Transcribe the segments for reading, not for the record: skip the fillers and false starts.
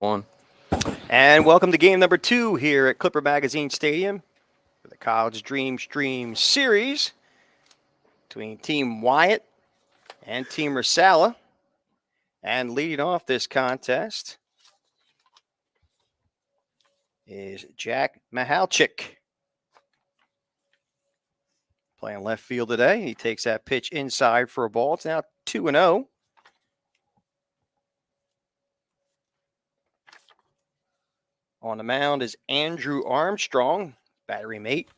One. And welcome to game number 2 here at Clipper Magazine Stadium for the College DreamStream series between Team Wyatt and Team Rasalla. And leading off this contest is Jack Mahalchik. Playing left field today. He takes that pitch inside for a ball. It's now 2-0. On the mound is Andrew Armstrong, battery mate.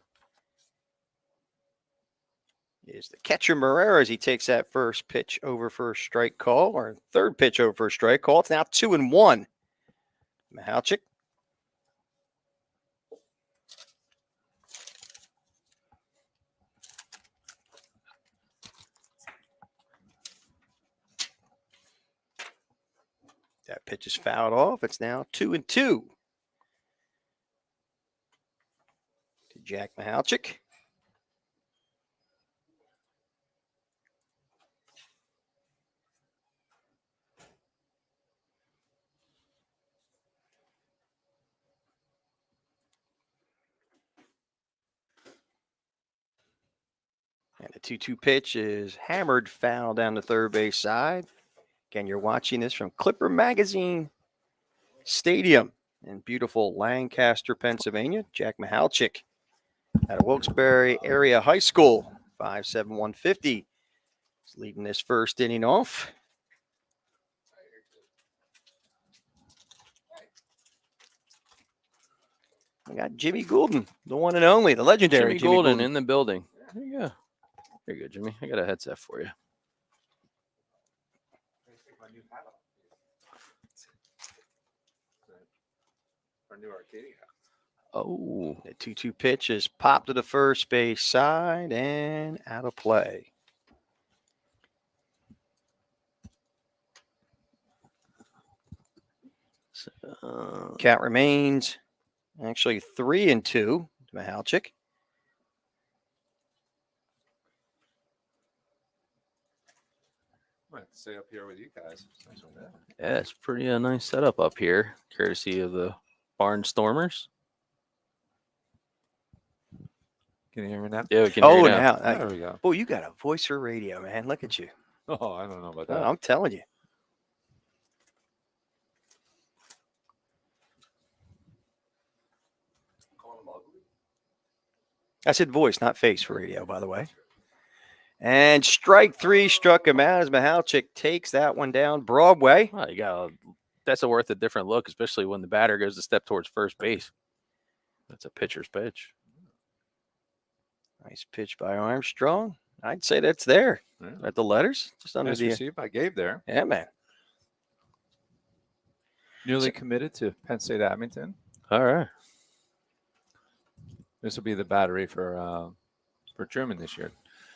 Is the catcher Marrera as he takes that first pitch over for a strike call, or third pitch over for a strike call. It's now 2-1. Mahalchik. That pitch is fouled off. It's now 2-2 to Jack Mahalchik. And the 2-2 pitch is hammered foul down the third base side. Again, you're watching this from Clipper Magazine Stadium in beautiful Lancaster, Pennsylvania. Jack Mahalchik out of Wilkes-Barre Area High School, 5'7", 150. He's leading this first inning off. We got Jimmy Goulden, the one and only, the legendary Jimmy Goulden in the building. There you go. Very good, Jimmy. I got a headset for you. Our new arcade. Oh. The 2-2 pitch is popped to the first base side and out of play. So, count remains actually 3-2 to Mahalchik. I have to stay up here with you guys. It's nice one there. Yeah, it's pretty nice setup up here, courtesy of the Barnstormers. Can you hear me now? Yeah, we can hear you now. There we go. Boy, you got a voice for radio, man. Look at you. Oh, I don't know about Oh, that. I'm telling you. I said voice, not face for radio, by the way. And strike 3 struck him out as Mahalchik takes that one down Broadway. Well, that's worth a different look, especially when the batter goes to step towards first base. That's a pitcher's pitch. Nice pitch by Armstrong. I'd say that's there at the letters. Just under Nice the receive by Gabe there. Yeah, man. Newly committed to Penn State Abington. All right. This will be the battery for Truman this year.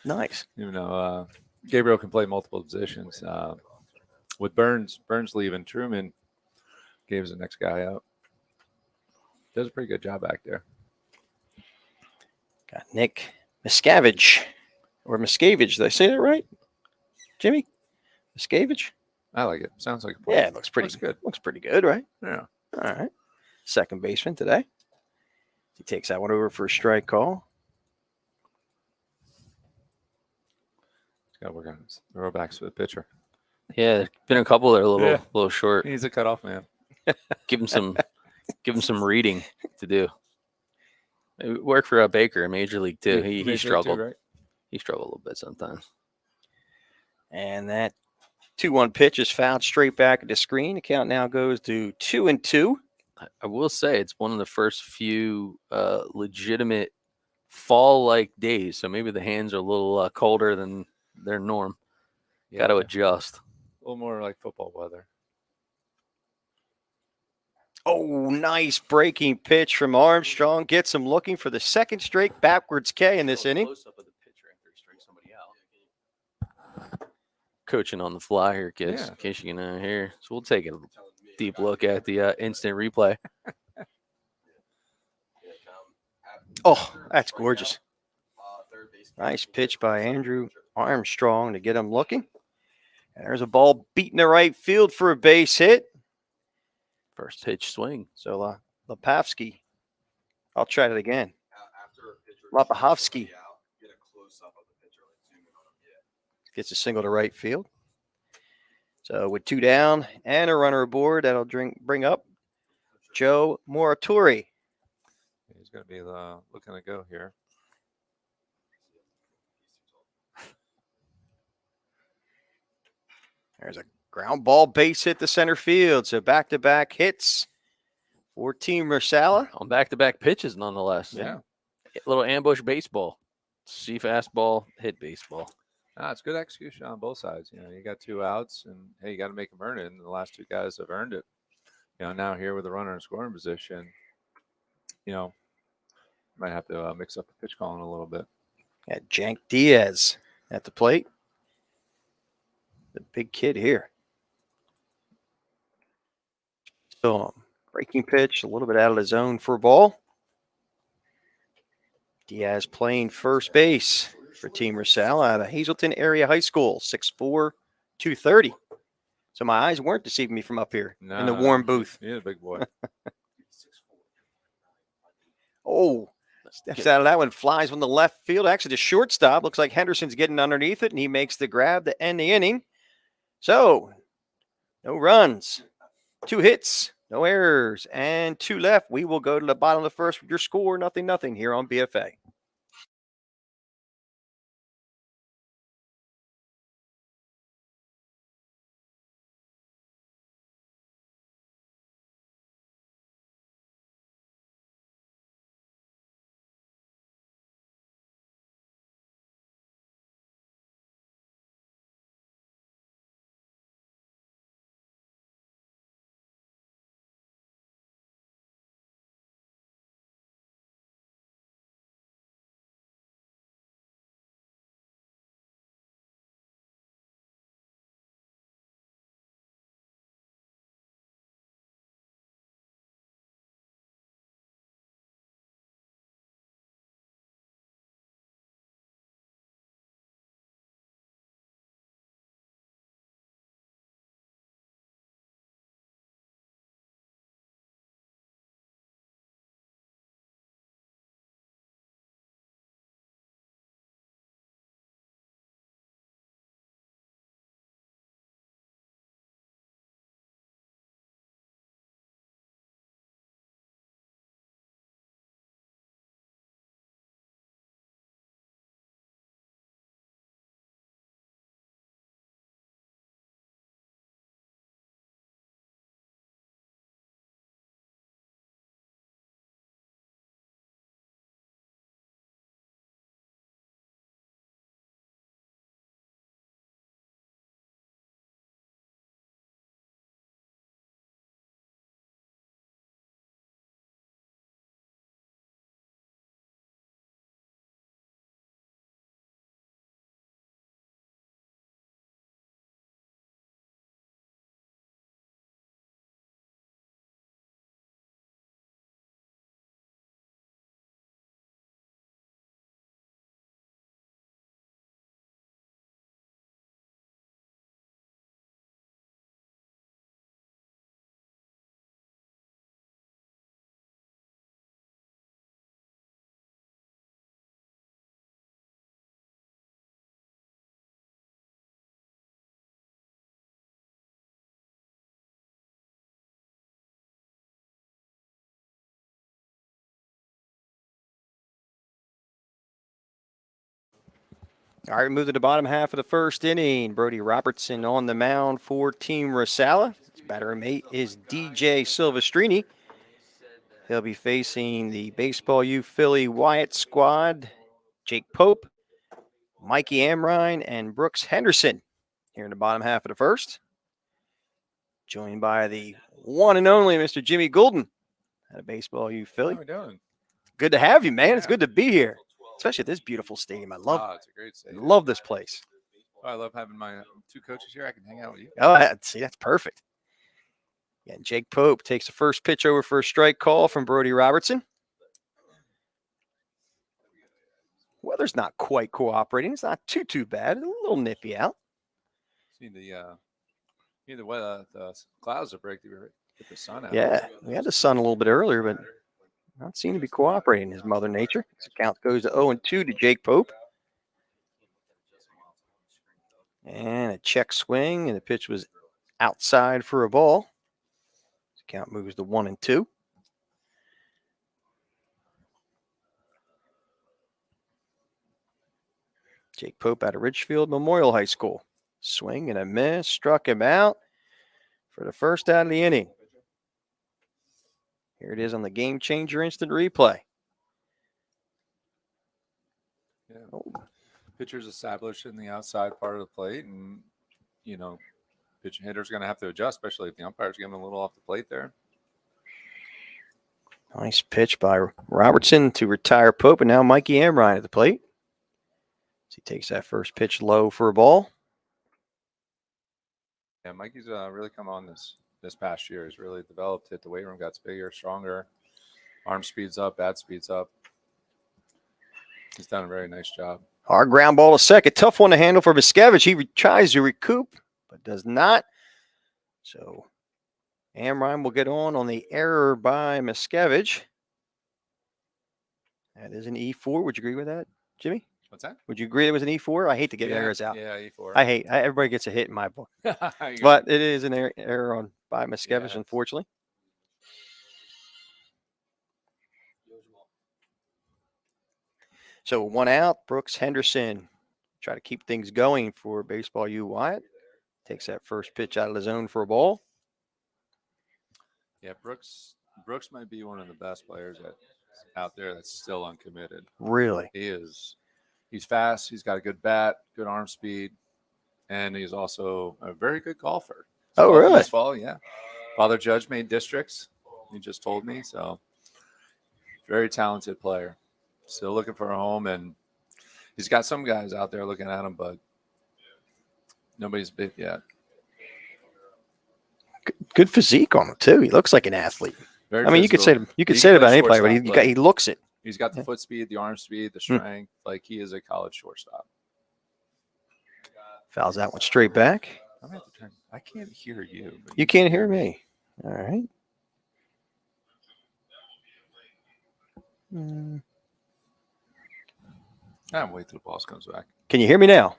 Nice. Even though Gabriel can play multiple positions. With Burns leaving, Truman Gabe's the next guy out. Does a pretty good job back there. Got Nick Miscavige. Or Miscavige. Did I say that right? Jimmy? Miscavige? I like it. Sounds like a play. Yeah, it looks good. Looks pretty good, right? Yeah. All right. Second baseman today. He takes that one over for a strike call. He's got to work on his throwbacks for the pitcher. Yeah, there's been a couple that are a little short. He's a cutoff man. Give him some reading to do. It worked for Baker in Major League too. He struggled. Too, right? He struggled a little bit sometimes. And that 2-1 pitch is fouled straight back at the screen. The count now goes to 2-2. I will say it's one of the first few legitimate fall-like days. So maybe the hands are a little colder than their norm. Got to adjust. A little more like football weather. Oh, nice breaking pitch from Armstrong. Gets him looking for the second straight backwards K in this inning. Close up of the pitcher after he strikes somebody out. Coaching on the fly here, kids. Yeah. In case you can hear. So we'll take a deep look at the instant replay. Oh, that's gorgeous. Nice pitch by Andrew Armstrong to get him looking. And there's a ball beating the right field for a base hit. First pitch swing. So Lepofsky. I'll try it again. Lepofsky gets a single to right field. So with 2 down and a runner aboard, that'll bring up Joe Moratori. He's going to be looking to go here. There's a ground ball base hit to center field. So back-to-back hits for Team Rasalla. On back-to-back pitches, nonetheless. Yeah. A little ambush baseball. See fastball, hit baseball. It's good execution on both sides. You got 2 outs, and hey, you got to make them earn it. And the last 2 guys have earned it. Now here with the runner in scoring position, might have to mix up the pitch calling a little bit. Got Jank Diaz at the plate. The big kid here. So breaking pitch, a little bit out of the zone for a ball. Diaz playing first base for Team Rasalla out of Hazleton Area High School, 6'4", 230. So my eyes weren't deceiving me from up here in the warm booth. He's a big boy. Oh, steps out of that one, flies on the left field. Actually, the shortstop looks like Henderson's getting underneath it, and he makes the grab to end the inning. So, no runs, 2 hits, no errors, and 2 left. We will go to the bottom of the first with your score, 0-0 here on BFA. All right, we move to the bottom half of the first inning. Brody Robertson on the mound for Team Rasalla. His batter mate is DJ Silvestrini. He'll be facing the Baseball U Philly Wyatt squad, Jake Pope, Mikey Amrine, and Brooks Henderson here in the bottom half of the first. Joined by the one and only Mr. Jimmy Goulden out of Baseball U Philly. How are we doing? Good to have you, man. Yeah. It's good to be here, especially at this beautiful stadium. I It's a great stadium. love this place. I love having my 2 coaches here. I can hang out with you. Oh, see, that's perfect. Yeah, and Jake Pope takes the first pitch over for a strike call from Brody Robertson. Weather's not quite cooperating. It's not too bad. A little nippy out. See the weather, the clouds are breaking. Get the sun out. Yeah, we had the sun a little bit earlier, but not seem to be cooperating. His Mother Nature. His count goes to 0-2 to Jake Pope. And a check swing, and the pitch was outside for a ball. His count moves to 1-2. Jake Pope out of Ridgefield Memorial High School. Swing and a miss, struck him out for the first out of the inning. Here it is on the Gamechanger instant replay. Yeah. Pitcher's established in the outside part of the plate, and pitching hitter's going to have to adjust, especially if the umpire's giving a little off the plate there. Nice pitch by Robertson to retire Pope, and now Mikey Amrine at the plate. So he takes that first pitch low for a ball. Yeah, Mikey's really come on this past year. He's really developed, hit the weight room, got bigger, stronger. Arm speeds up, bat speeds up. He's done a very nice job. Hard ground ball to second. Tough one to handle for Miscavige. He tries to recoup, but does not. So Amrine will get on the error by Miscavige. That is an E4. Would you agree with that, Jimmy? What's that? Would you agree it was an E4? I hate to get errors out. Yeah, E4. Everybody gets a hit in my book. But it is an error on by Miscavige, unfortunately. So 1 out. Brooks Henderson try to keep things going for Baseball U. Wyatt. Takes that first pitch out of the zone for a ball. Yeah, Brooks might be one of the best players out there that's still uncommitted. Really? He is. He's fast. He's got a good bat, good arm speed, and he's also a very good golfer. Oh, really? This fall, yeah. Father Judge made districts. He just told me so. Very talented player. Still looking for a home, and he's got some guys out there looking at him, but nobody's big yet. Good physique on him too. He looks like an athlete. Very I mean, physical. you could say it about any player, but he looks it. He's got the foot speed, the arm speed, the strength. Like he is a college shortstop. Fouls that one straight back. I can't hear you. You can't hear me. All right. I'm wait till the ball comes back. Can you hear me now?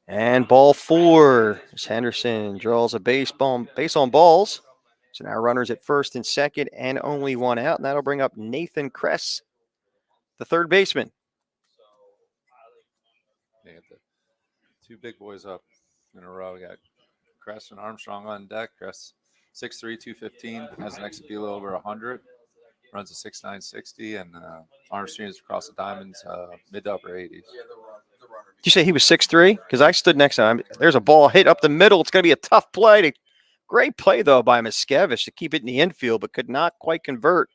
And ball 4 as Henderson draws a base on balls. So now runners at first and second and only 1 out. And that'll bring up Nathan Kress, the third baseman. Yeah, the 2 big boys up in a row. We got Kress and Armstrong on deck. Kress 6'3", 215, has an XP over 100. Runs a 6'9", 60, and Armstrong is across the diamonds, mid to upper 80s. Did you say he was 6'3"? Because I stood next to him. There's a ball hit up the middle. It's going to be a tough play. Great play, though, by Miscavige to keep it in the infield, but could not quite convert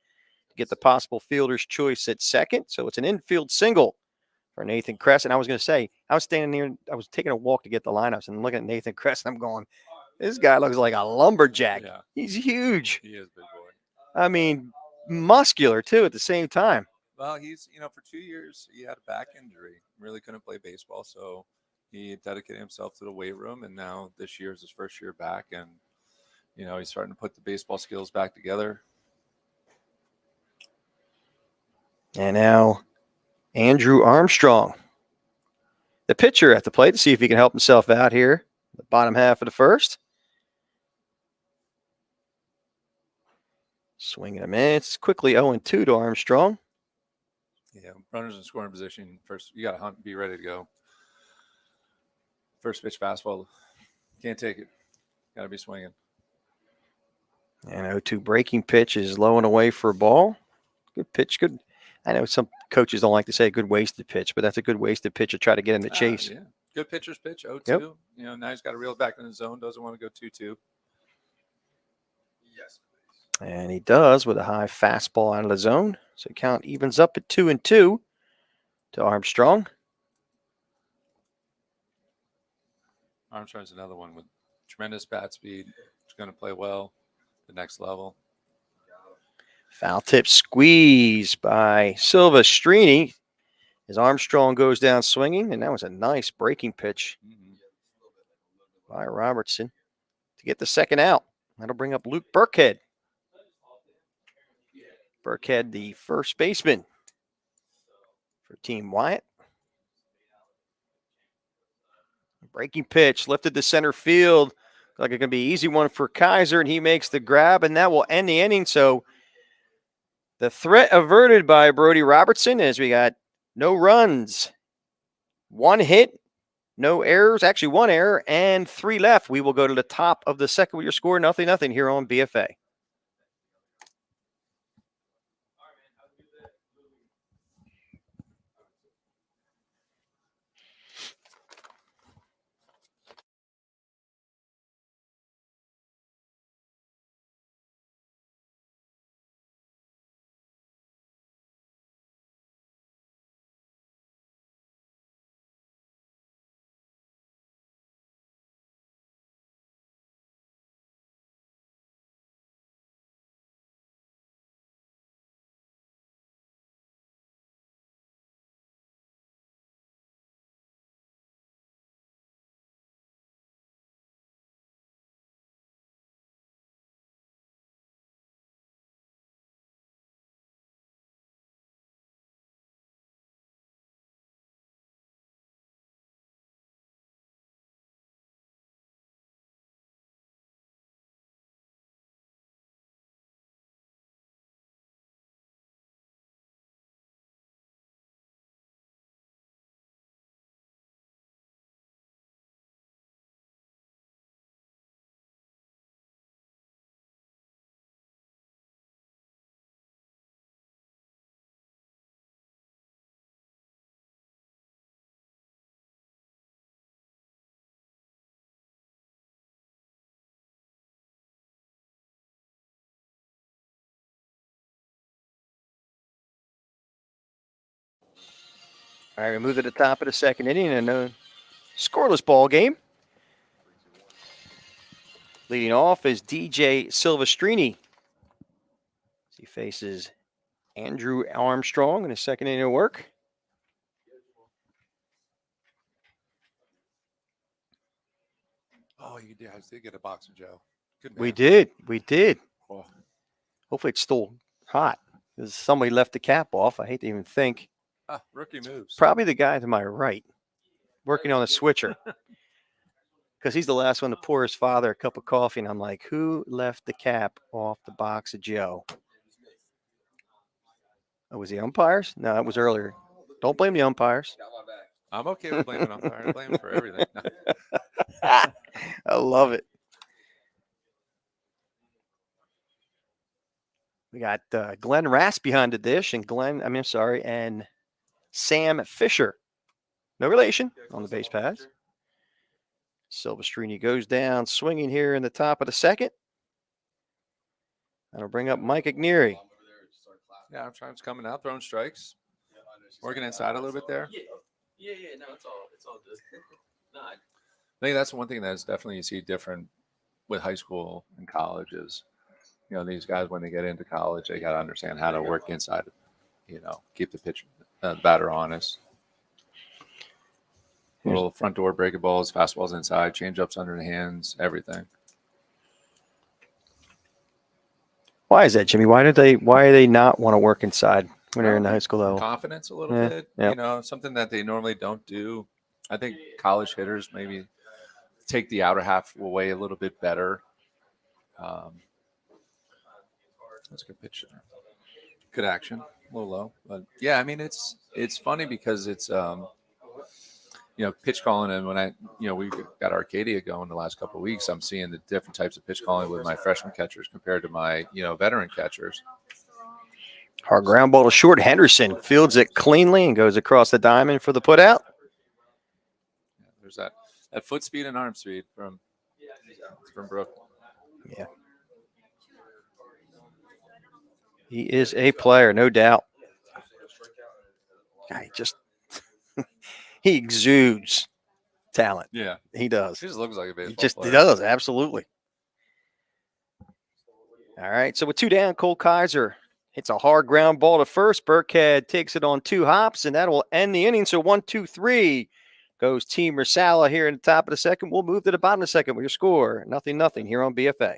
to get the possible fielder's choice at second. So it's an infield single for Nathan Kress. And I was going to say, I was standing here, I was taking a walk to get the lineups and looking at Nathan Kress, and I'm going, this guy looks like a lumberjack. Yeah. He's huge. He is a big boy. I mean, muscular, too, at the same time. Well, he's, for 2 years, he had a back injury. Really couldn't play baseball, so he dedicated himself to the weight room, and now this year is his first year back, and, he's starting to put the baseball skills back together. And now Andrew Armstrong, the pitcher at the plate, to see if he can help himself out here, the bottom half of the first. Swinging a man. It's quickly 0-2 to Armstrong. Yeah, runners in scoring position. First, you got to hunt, be ready to go. First pitch fastball. Can't take it. Got to be swinging. And 0-2 breaking pitch is low and away for a ball. Good pitch. Good. I know some coaches don't like to say good wasted pitch, but that's a good wasted pitch to try to get in the chase. Yeah. Good pitcher's pitch, 0-2. Yep. Now he's got to reel it back in the zone. Doesn't want to go 2-2. Yes. And he does with a high fastball out of the zone. So count evens up at 2-2 to Armstrong. Armstrong's another one with tremendous bat speed. He's going to play well the next level. Foul tip squeeze by Silvestrini as Armstrong goes down swinging. And that was a nice breaking pitch by Robertson to get the second out. That'll bring up Luke Burkhead. Burkhead, the first baseman for Team Wyatt. Breaking pitch, lifted to center field. Like it's going to be an easy one for Kaiser, and he makes the grab, and that will end the inning. So the threat averted by Brody Robertson as we got no runs, 1 hit, no errors, actually 1 error, and 3 left. We will go to the top of the second with your score, 0-0 here on BFA. All right, we move to the top of the second inning and a scoreless ball game. Leading off is DJ Silvestrini. He faces Andrew Armstrong in his second inning of work. Oh, you guys did get a box of Joe. Good man. We did. Oh, Hopefully it's still hot because somebody left the cap off. I hate to even think. rookie moves. Probably the guy to my right working on a switcher because he's the last one to pour his father a cup of coffee. And I'm like, who left the cap off the box of Joe? Oh, was the umpires? No, that was earlier. Don't blame the umpires. I'm okay with blaming umpire. I blame him for everything. No. I love it. We got Glenn Rass behind the dish and Sam Fisher. No relation on the base pass. Silvestrini goes down swinging here in the top of the second. That'll bring up Mike Agneri. Yeah, Armstrong's coming out, throwing strikes. Working inside a little bit there. Yeah. No, it's all good. No, I think that's one thing that's definitely you see different with high school and college is, these guys, when they get into college, they got to understand how to work inside, keep the pitch, the batter honest. Little front door breaking balls, fastballs inside, change-ups under the hands, everything. Why is that, Jimmy? Why do they not want to work inside when they're in the high school level? Confidence a little bit, something that they normally don't do. I think college hitters maybe take the outer half away a little bit better. That's a good pitch there. Good action, a little low, but yeah, I mean it's funny because it's pitch calling, and when we got Arcadia going the last couple of weeks, I'm seeing the different types of pitch calling with my freshman catchers compared to my veteran catchers. Hard ground ball to short. Henderson fields it cleanly and goes across the diamond for the putout. Yeah, there's that foot speed and arm speed from Brooke. Yeah. He is a player, no doubt. Guy he exudes talent. Yeah. He does. He just looks like a baseball player. He does, absolutely. All right, so with 2 down, Cole Kaiser hits a hard ground ball to first. Burkhead takes it on 2 hops, and that will end the inning. So 1, 2, 3. goes Team Rasalla here in the top of the second. We'll move to the bottom of the second with your score. 0-0 here on BFA.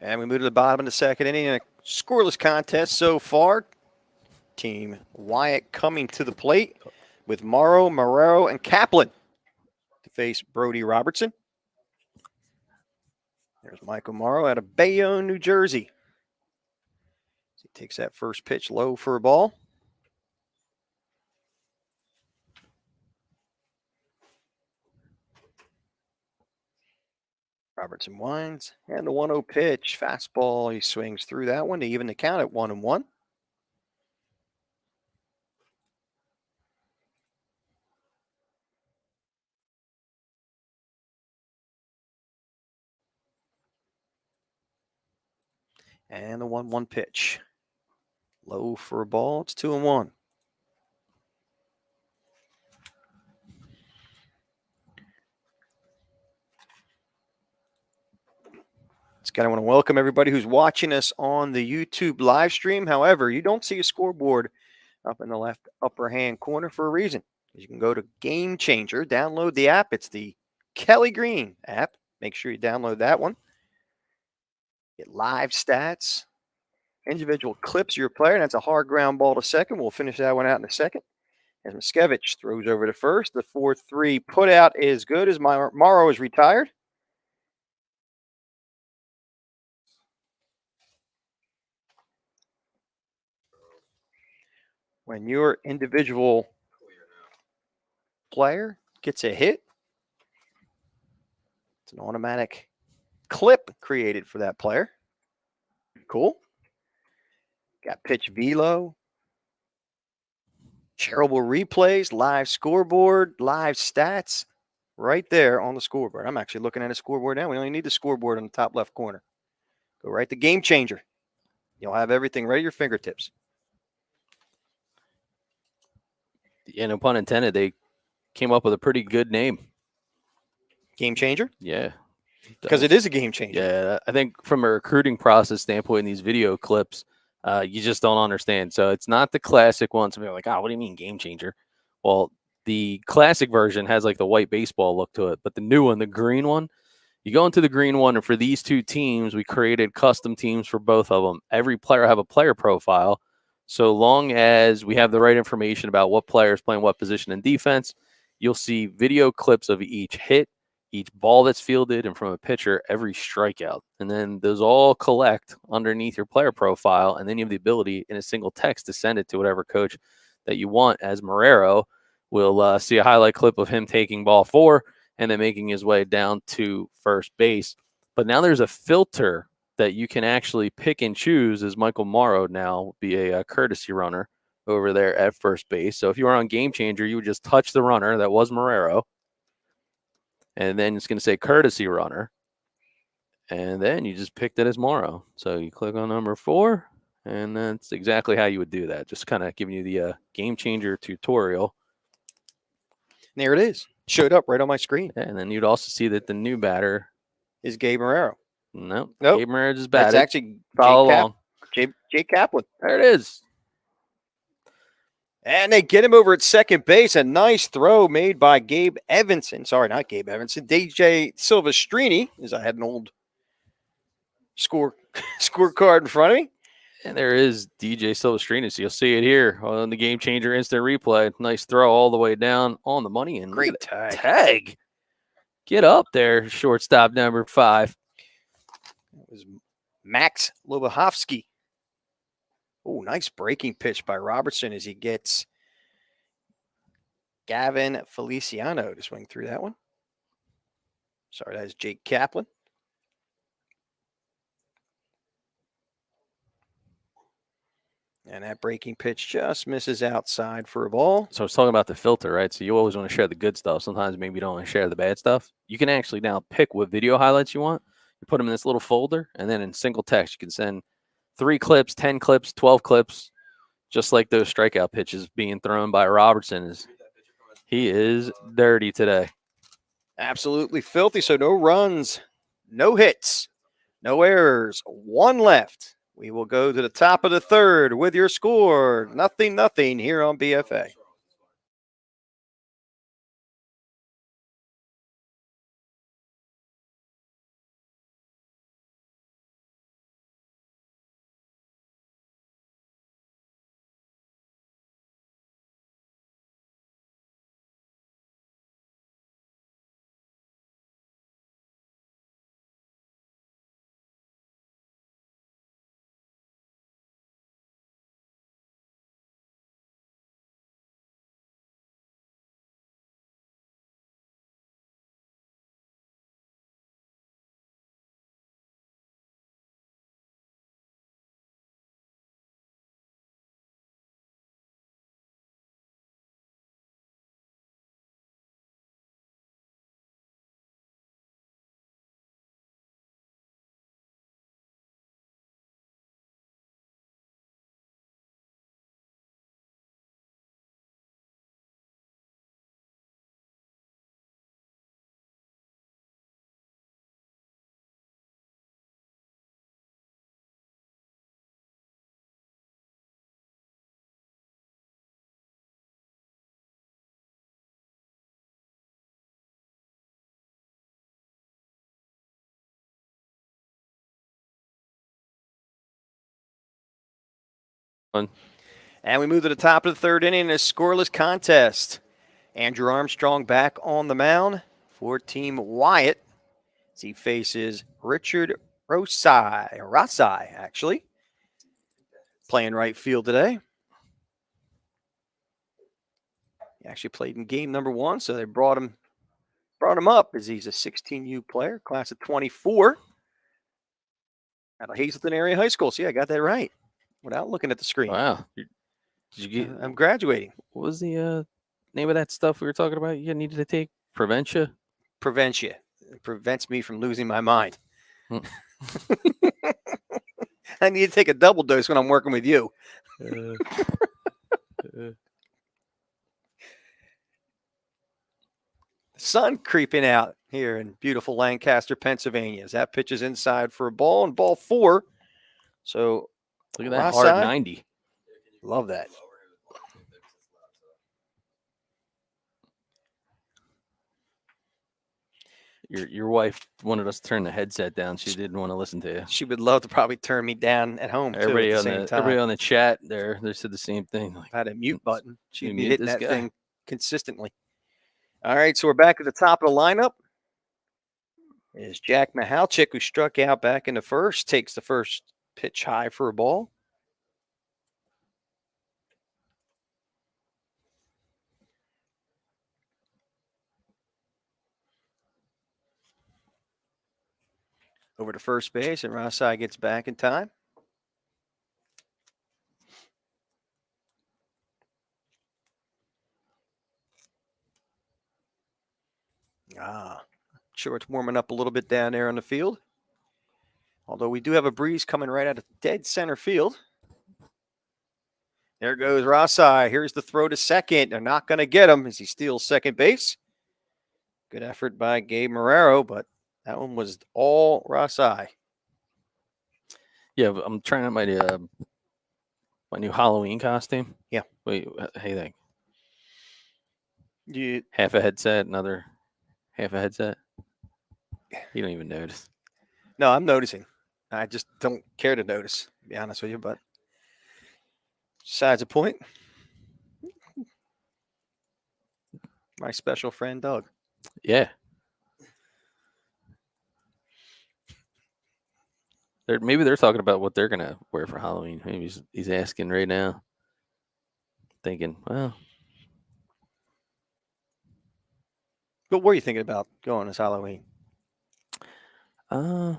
And we move to the bottom of the second inning in a scoreless contest so far. Team Wyatt coming to the plate with Morrow, Marrero, and Kaplan to face Brody Robertson. There's Michael Morrow out of Bayonne, New Jersey. He takes that first pitch low for a ball. Robertson winds, and the 1-0 pitch. Fastball, he swings through that one to even the count at 1-1. And the 1-1 pitch. Low for a ball. It's 2-1. I want to welcome everybody who's watching us on the YouTube live stream. However, you don't see a scoreboard up in the left upper hand corner for a reason. You can go to Gamechanger, download the app. It's the Kelly Green app. Make sure you download that one. Get live stats, individual clips of your player. And that's a hard ground ball to second. We'll finish that one out in a second. As Miskevich throws over to first, the 4-3 put out is good as Morrow is retired. When your individual player gets a hit, it's an automatic clip created for that player. Cool. Got pitch velo, shareable replays, live scoreboard, live stats right there on the scoreboard. I'm actually looking at a scoreboard now. We only need the scoreboard in the top left corner. Go right to Gamechanger. You'll have everything right at your fingertips. Yeah, no pun intended. They came up with a pretty good name. Gamechanger? Yeah. Because it is a game changer. Yeah, I think from a recruiting process standpoint in these video clips, you just don't understand. So it's not the classic one. Some people are like, oh, what do you mean game changer? Well, the classic version has like the white baseball look to it, but the new one, the green one, you go into the green one, and for these two teams, we created custom teams for both of them. Every player have a player profile. So long as we have the right information about what player is playing what position in defense, you'll see video clips of each hit, each ball that's fielded, and from a pitcher, every strikeout. And then those all collect underneath your player profile, and then you have the ability in a single text to send it to whatever coach that you want. As Marrero will see a highlight clip of him taking ball 4 and then making his way down to first base. But now there's a filter that you can actually pick and choose, as Michael Morrow now will be a courtesy runner over there at first base. So if you were on Gamechanger, you would just touch the runner that was Marrero, and then it's going to say courtesy runner, and then you just picked it as Morrow. So you click on number 4, And that's exactly how you would do that. Just kind of giving you the Game Changer tutorial. And there it is. Showed up right on my screen. And then you'd also see that the new batter is Gabe Marrero. Nope. Nope. Gabe Marrero just batted. That's actually Follow along. Jake Kaplan. There it is. And they get him over at second base. A nice throw made by Gabe Evanson. Sorry, not Gabe Evanson. DJ Silvestrini, as I had an old scorecard in front of me. And there is DJ Silvestrini. So you'll see it here on the Game Changer instant replay. Nice throw all the way down on the money. And great tag. Get up there, shortstop number 5. It was Max Lobahovsky. Oh, nice breaking pitch by Robertson as he gets Gavin Feliciano to swing through that one. Sorry, that is Jake Kaplan. And that breaking pitch just misses outside for a ball. So I was talking about the filter, right? So you always want to share the good stuff. Sometimes maybe you don't want to share the bad stuff. You can actually now pick what video highlights you want. You put them in this little folder, and then in single text, you can send 3 clips, 10 clips, 12 clips, just like those strikeout pitches being thrown by Robertson. He is dirty today. Absolutely filthy. So no runs, no hits, no errors, 1 left. We will go to the top of the third with your score. 0-0 here on BFA. And we move to the top of the third inning in a scoreless contest. Andrew Armstrong back on the mound for Team Wyatt as he faces Richard Rasalla, actually, playing right field today. He actually played in game number 1, so they brought him up as he's a 16U player, class of 24, out of Hazleton Area High School. So, yeah, I got that right without looking at the screen. Wow. Did you get? I'm graduating. What was the name of that stuff we were talking about you needed to take? Preventia? Preventia. It prevents me from losing my mind. I need to take a double dose when I'm working with you. The sun creeping out here in beautiful Lancaster, Pennsylvania. As that pitch is inside for a ball, and ball 4. So look at that hard 90. Love that. Your wife wanted us to turn the headset down. She didn't want to listen to you. She would love to probably turn me down at home. Everybody everybody on the chat there, they said the same thing. Like, I had a mute button. She'd be mute hitting this that guy. thing consistently. All right, so we're back at the top of the lineup. Is Jack Mihalchik, who struck out back in the first, takes the first pitch high for a ball. Over to first base, and Rasalla gets back in time. Sure it's warming up a little bit down there on the field. Although we do have a breeze coming right out of dead center field. There goes Rasalla. Here's the throw to second. They're not going to get him as he steals second base. Good effort by Gabe Marrero, but that one was all Rasalla. Yeah, I'm trying out my new Halloween costume. Yeah. Wait, hey, think You, half a headset, another half a headset. You don't even notice. no, I'm noticing. I just don't care to notice, to be honest with you, but besides the point, my special friend Doug. Yeah. Maybe they're talking about what they're gonna wear for Halloween. Maybe he's asking right now, thinking, well, What were you thinking about going this Halloween? I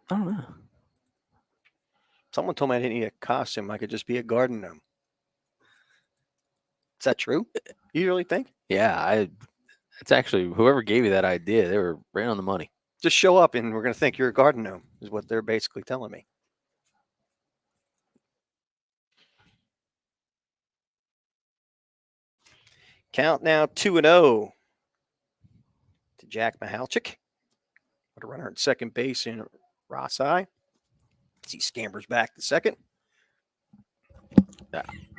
don't know. Someone told me I didn't need a costume. I could just be a garden gnome. Is that true? You really think? Yeah, it's actually whoever gave you that idea, they were right on the money. Just show up and we're going to think you're a garden gnome, is what they're basically telling me. Count now 2-0 to Jack Mihalchik. What a runner at second base in Rasalla. As he scampers back to second.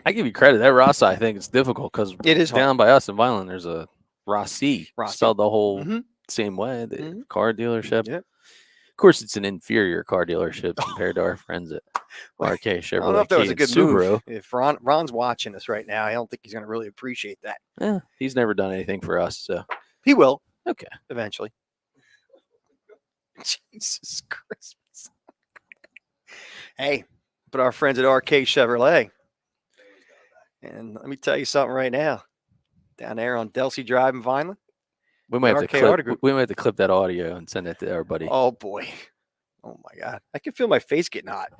I give you credit. That Rossi, I think it's difficult because It is hard. down by us in Vineland, there's a Rossi spelled the whole Mhm. same way. The Mhm. car dealership. Yep. Of course, it's an inferior car dealership compared to our friends at RK Chevrolet. I don't know if that was a good Subaru. move. If Ron's watching us right now, I don't think he's going to really appreciate that. Yeah, he's never done anything for us, so He will. Okay. Eventually. Jesus Christmas. Hey, but our friends at RK Chevrolet. And let me tell you something right now. Down there on Delsey Drive in Vineland. we might have RK to clip. Auto Group. We might have to clip that audio and send it to everybody. Oh, boy. Oh, my God. I can feel my face getting hot.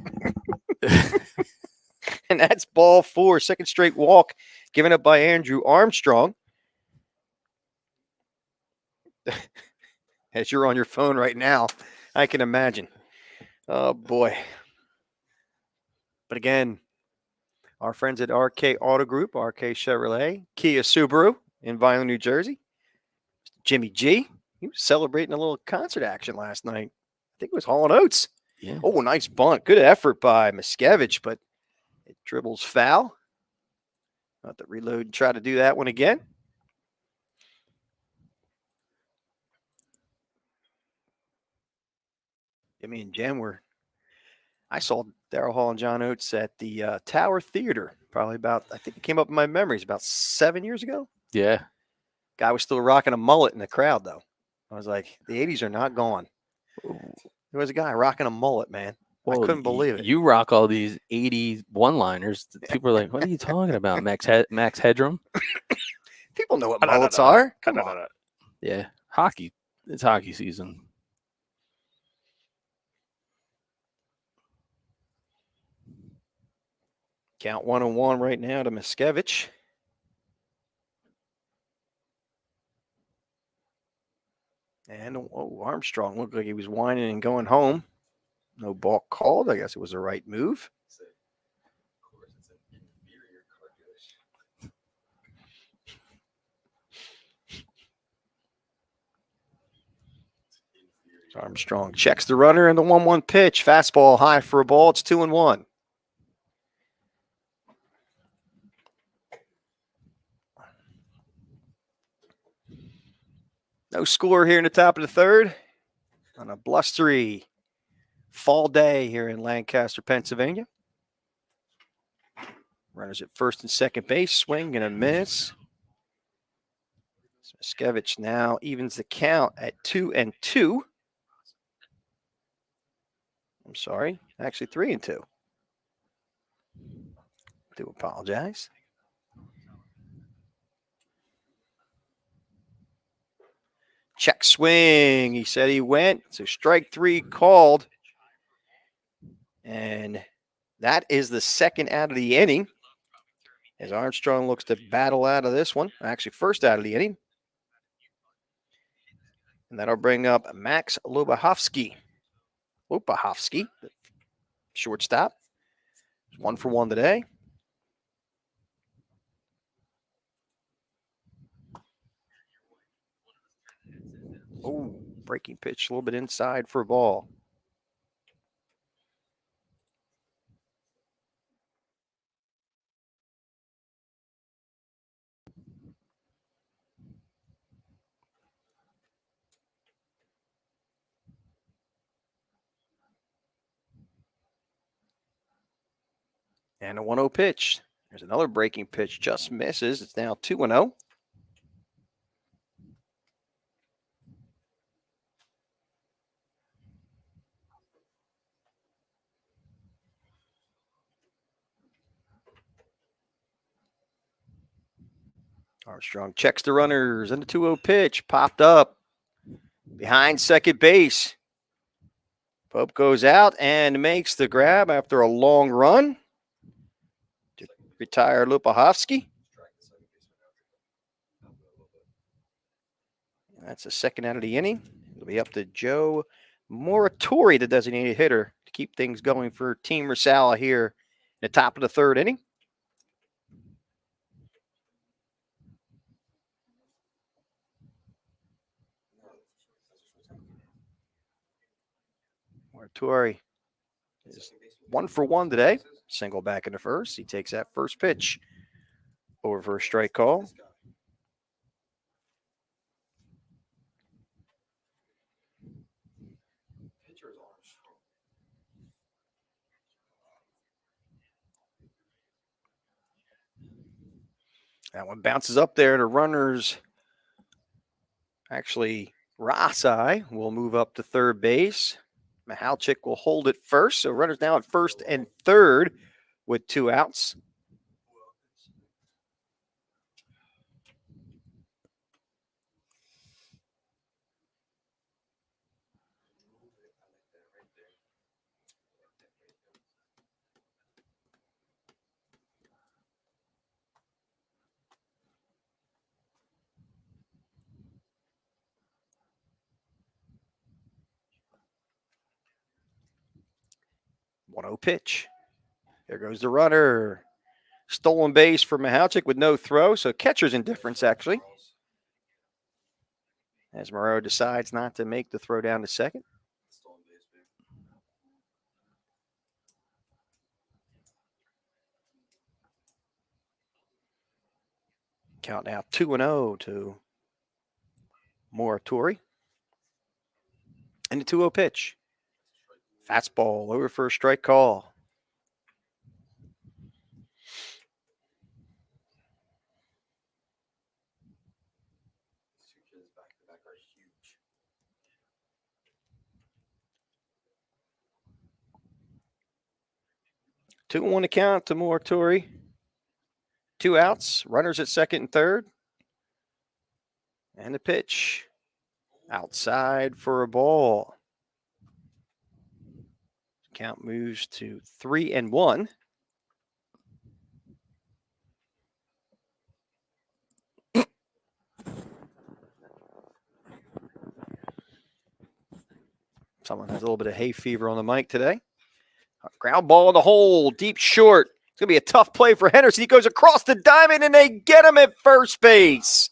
And that's ball 4, second straight walk given up by Andrew Armstrong. As you're on your phone right now, I can imagine. Oh, boy. But again, our friends at RK Auto Group, RK Chevrolet, Kia Subaru in Vineland, New Jersey. Jimmy G, he was celebrating a little concert action last night. I think it was Hall & Oates. Yeah. Oh, nice bunt. Good effort by Miskevich, but it dribbles foul. I'll have to reload and try to do that one again. Jimmy and Jen I saw Darryl Hall and John Oates at the Tower Theater probably about, I think it came up in my memories about 7 years ago. Yeah. Guy was still rocking a mullet in the crowd, though. I was like, the 80s are not gone. There was a guy rocking a mullet, man. Well, I couldn't believe it. You rock all these 80s one-liners. People are like, what are you talking about, Max Headroom? People know what mullets are. Come on. Yeah. Hockey. It's hockey season. Count 1-1 right now to Miskevich. And Armstrong looked like he was whining and going home. No balk called. I guess it was the right move. Armstrong checks the runner and the 1-1 pitch. Fastball high for a ball. It's 2-1. No score here in the top of the third on a blustery fall day here in Lancaster, Pennsylvania. Runners at first and second base, swing and a miss. Miskevich now evens the count at 2-2. I'm sorry, actually 3-2. Do apologize. Check swing. He said he went. So strike 3 called. And that is the second out of the inning. As Armstrong looks to battle out of this one. Actually, first out of the inning. And that'll bring up Max Lobahovsky. Shortstop. 1 for 1 today. Oh, breaking pitch a little bit inside for a ball. And a 1-0 pitch. There's another breaking pitch, just misses. It's now 2-0. Armstrong checks the runners, and the 2-0 pitch popped up behind second base. Pope goes out and makes the grab after a long run to retire Lupahovsky. That's the second out of the inning. It'll be up to Joe Moratori, the designated hitter, to keep things going for Team Rasalla here in the top of the third inning. Moratori is 1 for 1 today. Single back in the first. He takes that first pitch over for a strike call. That one bounces up there to runners. Actually, Rasalla will move up to third base. Michalczyk will hold it first. So runners now at first and third with 2 outs. One-zero pitch. There goes the runner. Stolen base for Michalczyk with no throw. So catcher's indifference, actually. As Moreau decides not to make the throw down to second. Count now 2-0 to Moratori. And the 2-0 pitch. Fastball over for a strike call. Two 2-1 to count to Moratori. 2 outs. Runners at second and third. And the pitch. Outside for a ball. Count moves to 3-1. Someone has a little bit of hay fever on the mic today. Ground ball in the hole, deep short. It's going to be a tough play for Henderson. He goes across the diamond, and they get him at first base.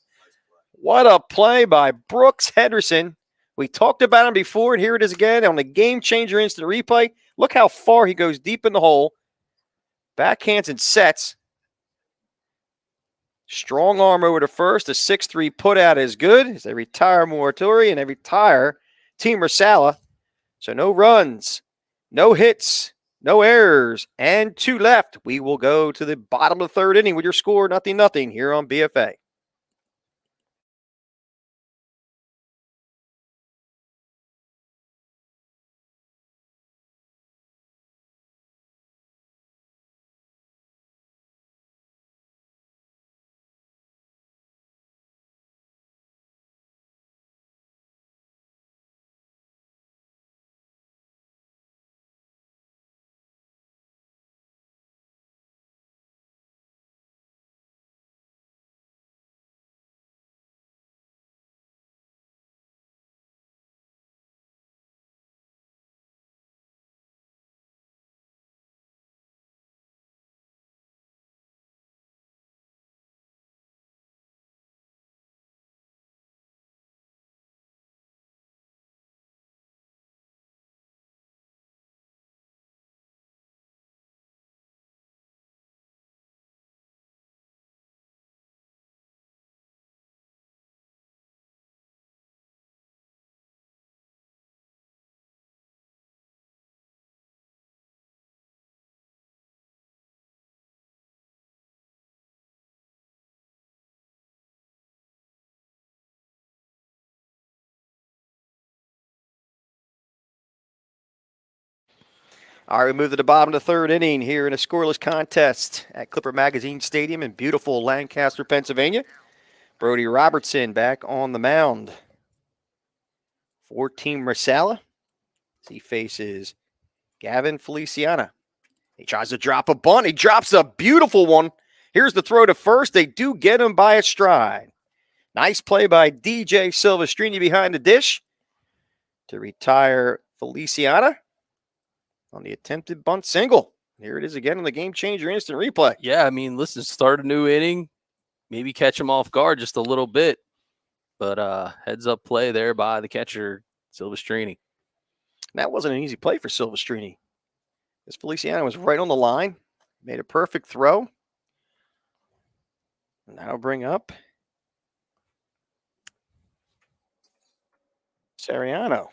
What a play by Brooks Henderson. We talked about him before, and here it is again on the Gamechanger instant replay. Look how far he goes deep in the hole. Backhands and sets. Strong arm over to first. The 6-3 put out is good as they retire Moratori and they retire Team Rasalla. So no runs, no hits, no errors, and 2 left. We will go to the bottom of the third inning with your score 0-0 here on BFA. All right, we move to the bottom of the third inning here in a scoreless contest at Clipper Magazine Stadium in beautiful Lancaster, Pennsylvania. Brody Robertson back on the mound for Team Rasalla. He faces Gavin Feliciana. He tries to drop a bunt. He drops a beautiful one. Here's the throw to first. They do get him by a stride. Nice play by DJ Silvestrini behind the dish to retire Feliciana on the attempted bunt single. Here it is again in the Game Changer instant replay. Yeah, I mean, listen, start a new inning, maybe catch him off guard just a little bit. But heads up play there by the catcher, Silvestrini. That wasn't an easy play for Silvestrini. This Feliciano was right on the line, made a perfect throw. And that'll bring up Sariano.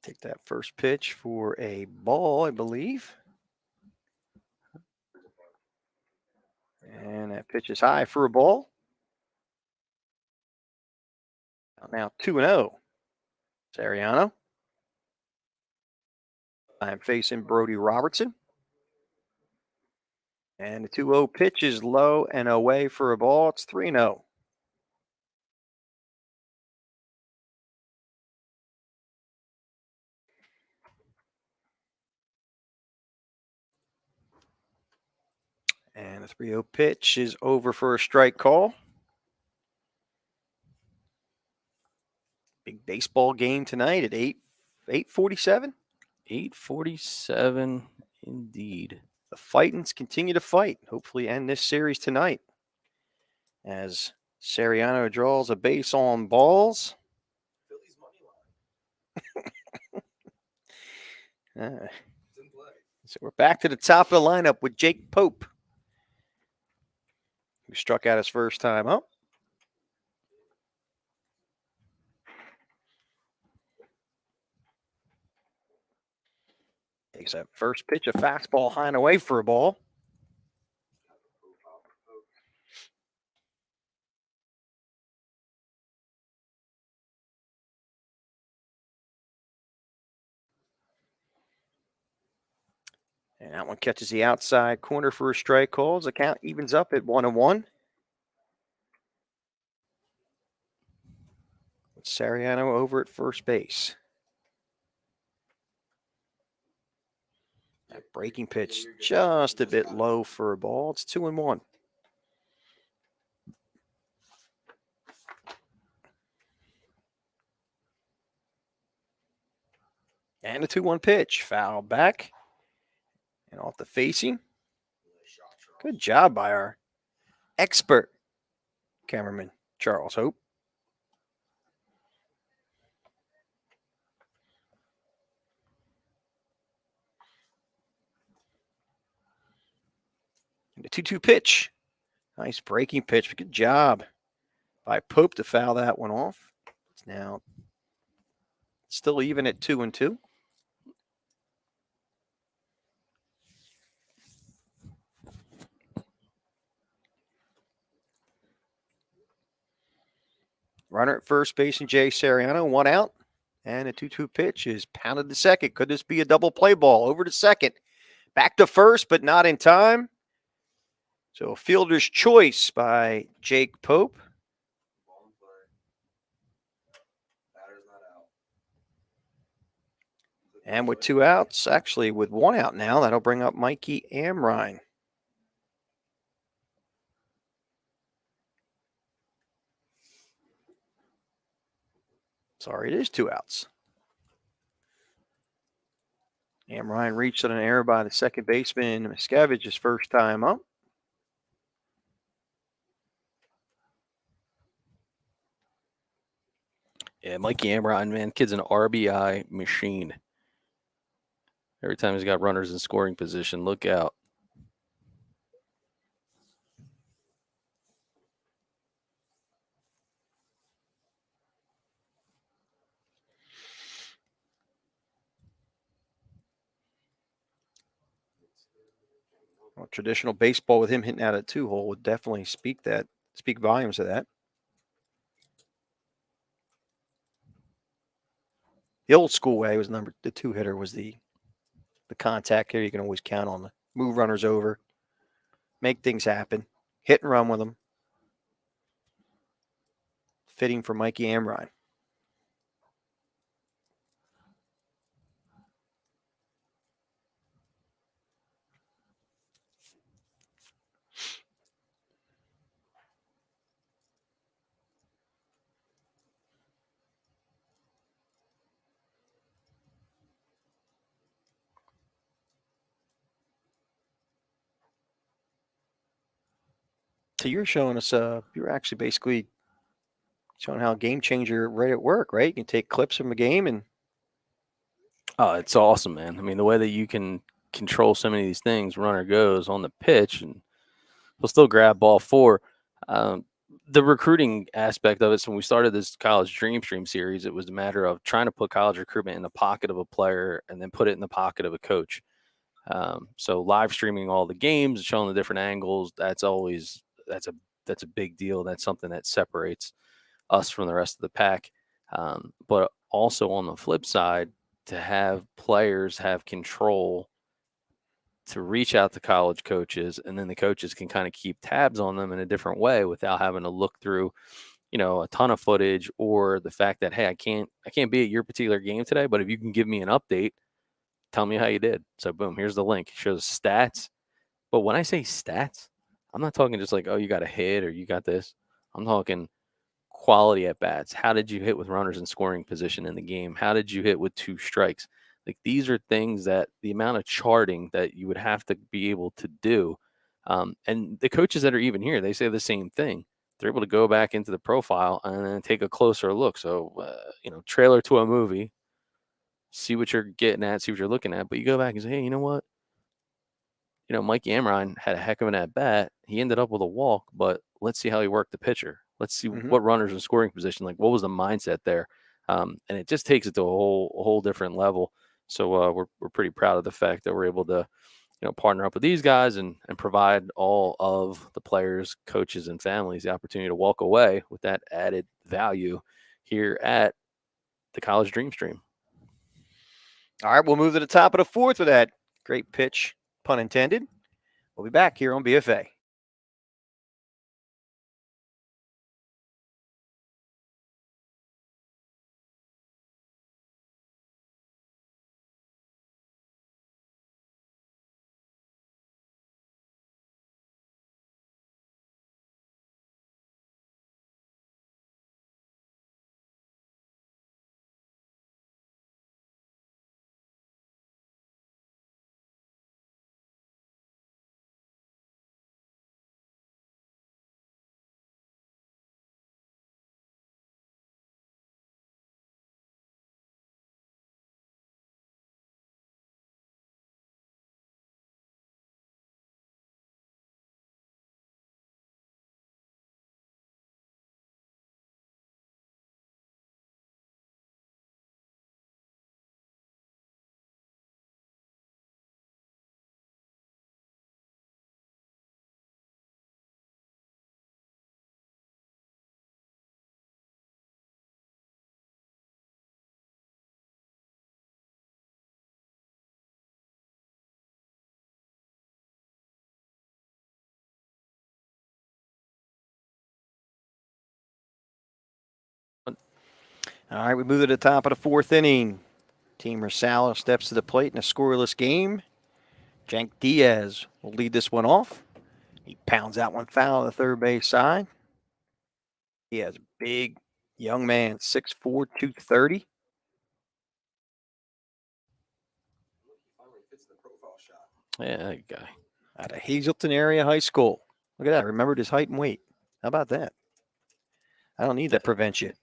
Take that first pitch for a ball, I believe. And that pitch is high for a ball. Now 2-0. Sariano. I'm facing Brody Robertson. And the 2-0 pitch is low and away for a ball. It's 3-0. And the 3-0 pitch is over for a strike call. Big baseball game tonight at 8:47. 8:47 indeed. The Fightins continue to fight. Hopefully end this series tonight. As Sariano draws a base on balls. So we're back to the top of the lineup with Jake Pope, who struck out his first time up. Takes that first pitch, a fastball high and away for a ball. And that one catches the outside corner for a strike call. The count evens up at 1-1. With Sariano over at first base. That breaking pitch just a bit low for a ball. It's 2-1. And a 2-1 pitch. Foul back. And off the facing. Good job by our expert cameraman, Charles Hope. And a 2-2 pitch. Nice breaking pitch. Good job by Pope to foul that one off. It's now still even at 2-2. Runner at first base and Jay Sariano, 1 out. And a 2-2 pitch is pounded to second. Could this be a double play ball? Over to second. Back to first, but not in time. So a fielder's choice by Jake Pope. And with 2 outs, actually with 1 out now, that'll bring up Mikey Amrine. Sorry, it is 2 outs. Amrine reached on an error by the second baseman, Miscavige, his first time up. Yeah, Mikey Amrine, man, kid's an RBI machine. Every time he's got runners in scoring position, look out. Well, traditional baseball with him hitting out a 2-hole would definitely speak that speak volumes of that. The old school way was the 2-hitter was the contact here. You can always count on the move runners over, make things happen, hit and run with them. Fitting for Mikey Amrine. So you're showing us, you're actually basically showing how Gamechanger right at work, right? You can take clips from a game and. Oh, it's awesome, man. I mean, the way that you can control so many of these things, runner goes on the pitch and he'll still grab ball 4. The recruiting aspect of it, so when we started this College DreamStream series, it was a matter of trying to put college recruitment in the pocket of a player and then put it in the pocket of a coach. So live streaming all the games, showing the different angles, that's a big deal. That's something that separates us from the rest of the pack. But also on the flip side, to have players have control to reach out to college coaches, and then the coaches can kind of keep tabs on them in a different way without having to look through, a ton of footage, or the fact that, hey, I can't be at your particular game today, but if you can give me an update, tell me how you did. So boom, here's the link. It shows stats. But when I say stats, I'm not talking just like, oh, you got a hit or you got this. I'm talking quality at bats. How did you hit with runners in scoring position in the game? How did you hit with 2 strikes? Like, these are things that the amount of charting that you would have to be able to do. And the coaches that are even here, they say the same thing. They're able to go back into the profile and then take a closer look. So, trailer to a movie, see what you're getting at, see what you're looking at. But you go back and say, hey, you know what? Mike Amrine had a heck of an at bat. He ended up with a walk, but let's see how he worked the pitcher. Let's see what runners in scoring position. Like, what was the mindset there? And it just takes it to a whole different level. So we're pretty proud of the fact that we're able to, partner up with these guys and provide all of the players, coaches, and families the opportunity to walk away with that added value here at the College DreamStream. All right, we'll move to the top of the 4th with that great pitch, pun intended. We'll be back here on BFA. All right, we move to the top of the 4th inning. Team Rasalla steps to the plate in a scoreless game. Jank Diaz will lead this one off. He pounds out one foul on the third base side. He has a big young man, 6'4", 230. Yeah, that guy. Out of Hazleton Area High School. Look at that. I remembered his height and weight. How about that? I don't need that prevent you.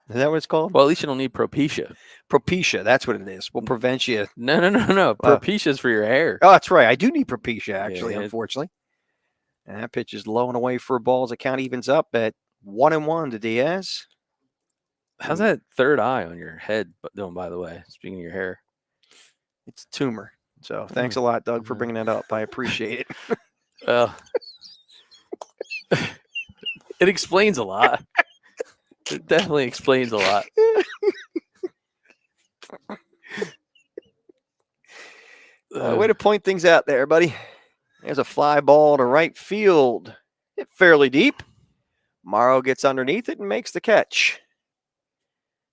Is that what it's called? Well, at least you don't need Propecia. Propecia, that's what it is. We'll prevent you. No. Propecia's for your hair. Oh, that's right. I do need Propecia, actually, Yeah. unfortunately. And that pitch is low and away for a ball as the count evens up at 1-1 to Diaz. How's that third eye on your head doing, by the way, speaking of your hair? It's a tumor. So thanks a lot, Doug, for bringing that up. I appreciate it. Well, It explains a lot. It definitely explains a lot. Way to point things out there, buddy. There's a fly ball to right field. Hit fairly deep. Morrow gets underneath it and makes the catch.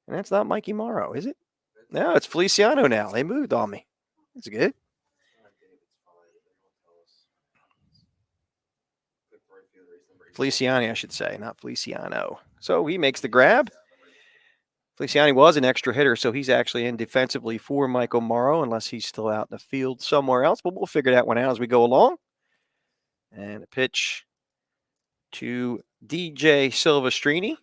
And that's not Mikey Morrow, is it? No, it's Feliciano now. They moved on me. That's good. Feliciani, I should say, not Feliciano. So he makes the grab. Feliciani was an extra hitter, so he's actually in defensively for Michael Morrow, unless he's still out in the field somewhere else. But we'll figure that one out as we go along. And a pitch to DJ Silvestrini,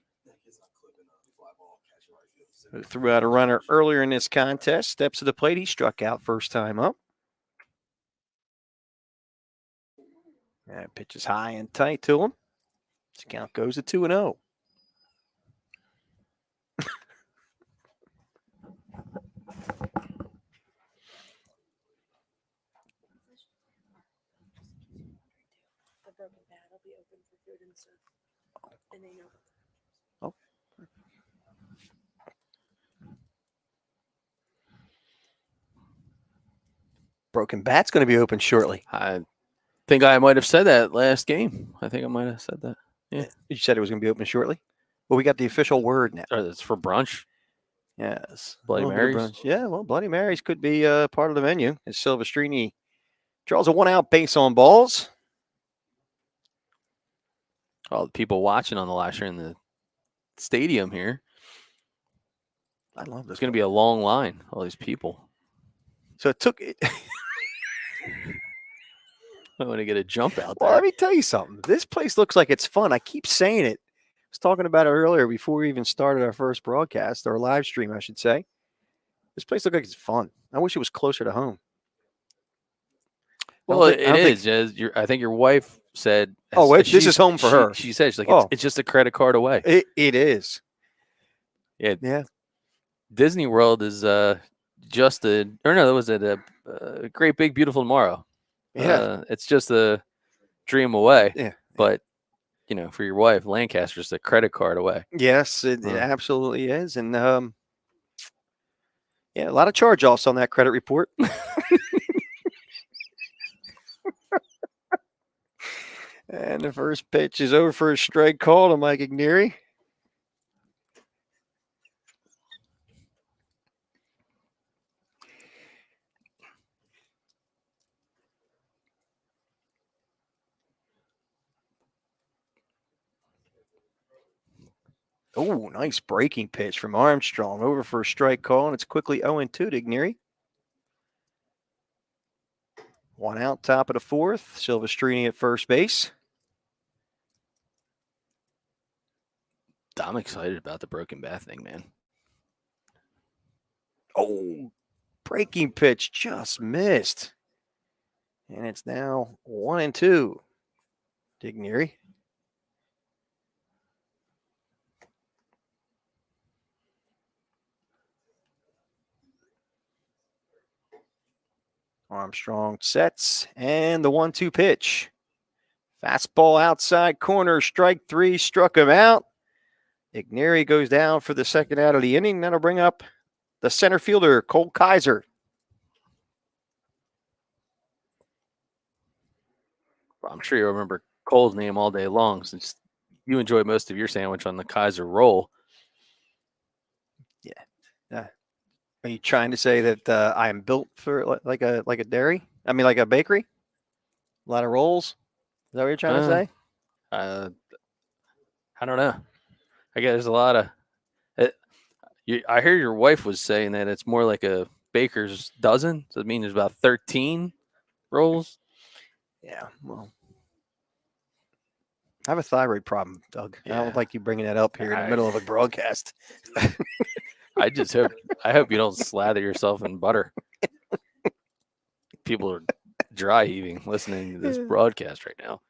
who threw out a runner earlier in this contest. Steps to the plate. He struck out first time up. And pitch is high and tight to him. His count goes to 2-0. Oh. Broken Bat's going to be open shortly. I think I might have said that last game. I think I might have said that. Yeah. You said it was going to be open shortly? Well, we got the official word now. It's for brunch. Yes. Bloody Marys. Yeah, well, Bloody Marys could be part of the menu. As Silvestrini draws a 1-out base on balls. All the people watching on the live stream in the stadium here. I love this. There's going to be a long line. All these people. So it took it. I want to get a jump out there. Well, let me tell you something. This place looks like it's fun. I keep saying it. I was talking about it earlier before we even started our first broadcast, or live stream, I should say. This place looks like it's fun. I wish it was closer to home. Well, it is. I think your wife said. Oh, this is home for her. She said, she's like, it's just a credit card away. It is. Yeah. Disney World is just a great big beautiful tomorrow. Yeah. It's just a dream away. Yeah. But for your wife, Lancaster's a credit card away. Yes, it absolutely is. And a lot of charge-offs on that credit report. And the first pitch is over for a strike call to Mike Ignieri. Oh, nice breaking pitch from Armstrong. Over for a strike call, and it's quickly 0-2 to Ignieri. 1 out, top of the fourth. Silvestrini at first base. I'm excited about the broken bat thing, man. Oh, breaking pitch just missed. And it's now 1-2 to Ignieri. Armstrong sets, and the 1-2 pitch. Fastball outside corner, strike 3, struck him out. Ignieri goes down for the second out of the inning. That'll bring up the center fielder, Cole Kaiser. I'm sure you remember Cole's name all day long since you enjoy most of your sandwich on the Kaiser roll. Yeah. Are you trying to say that I am built for like a dairy? I mean, like a bakery? A lot of rolls? Is that what you're trying to say? I don't know. I guess there's a lot of. I hear your wife was saying that it's more like a baker's dozen. So it means there's about 13 rolls. Yeah. Well, I have a thyroid problem, Doug. Yeah. I don't like you bringing that up here in the middle of a broadcast. I hope you don't slather yourself in butter. People are dry heaving listening to this broadcast right now.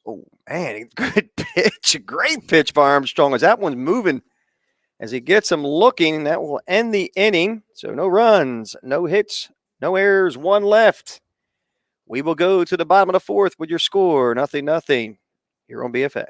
Oh, man, good pitch. A great pitch by Armstrong as that one's moving. As he gets him looking, that will end the inning. So no runs, no hits, no errors, 1 left. We will go to the bottom of the fourth with your score, 0-0 here on BFA.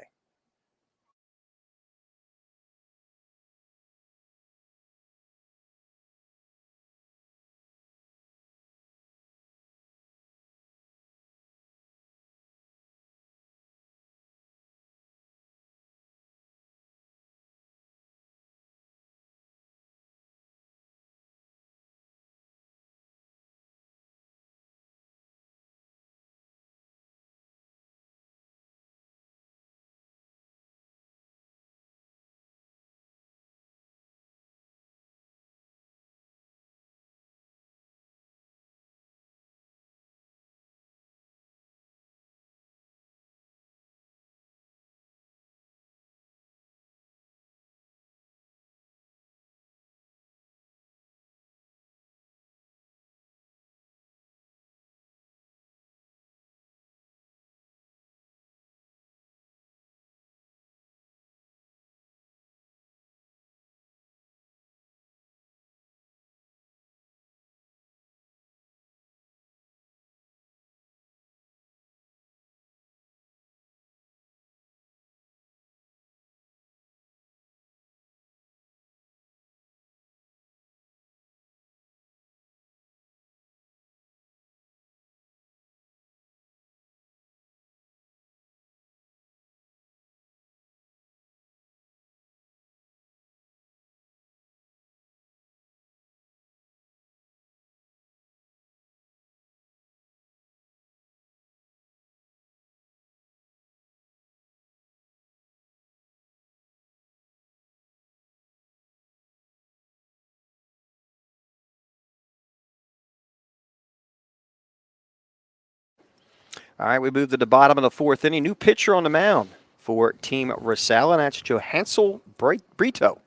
All right, we move to the bottom of the 4th inning. New pitcher on the mound for Team Rasalla, and that's Johansel Brito.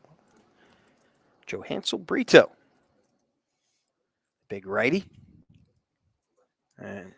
Big righty. And